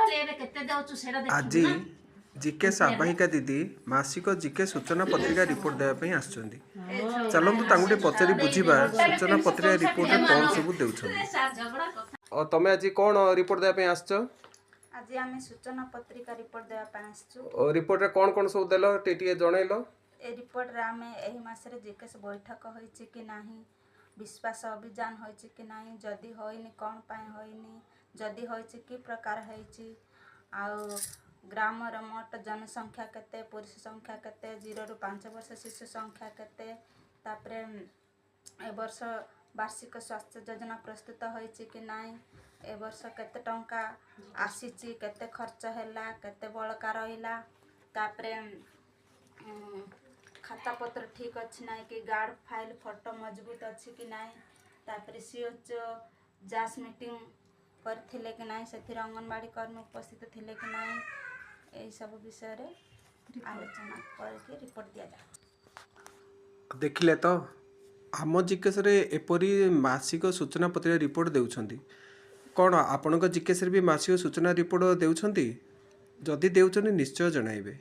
आज जीकेएस आवाहिका दीदी मासिक जीके सूचना पत्रिका रिपोर्ट देवाई आसुँच चलतु तांगुटे पचारि बुझा सूचना पत्रिका रिपोर्ट कौन सब दे तमें आज कौन रिपोर्ट देवाई आस आज आम सूचना पत्रिका रिपोर्ट देवाई रिपोर्ट रे कौन कौन सब देल टे जनइल ए रिपोर्ट रे आम एही मासरे जीकेएस बैठक होइछि कि नाही विश्वास अभियान होइछि कि नाही जदि होइनी कौन पाए होइनी जदि होइछि कि प्रकार होइछि आउ ग्रामर मोट जनसंख्या केते पुरुष संख्या केते 0 ରୁ 5 वर्ष शिशु संख्या केते तापरे ए वर्ष वार्षिक स्वास्थ्य योजना प्रस्तुत होइछि कि नाही ए वर्ष केते टंका आसीछि केते खर्च हैला केते बळका रहिला तापरे खाता पत्र ठीक अच्छी ना कि गार्ड फाइल फोटो मजबूत अच्छी कि ना तापरे सीओच जास मीटिंग करथिले कि ना से अंगनवाड़ी कर्मी उपस्थित थिले कि ना यही सब विषय रे आलोचना करके रिपोर्ट दिया जाए। देखिले तो आम जीकेएस रे एपरी मासिक सूचना पत्रिका रिपोर्ट देउछंती कौन आपनक जीकेएस रे भी मासिक सूचना रिपोर्ट देउछंती जदि देउछंती निश्चय जणाइबे।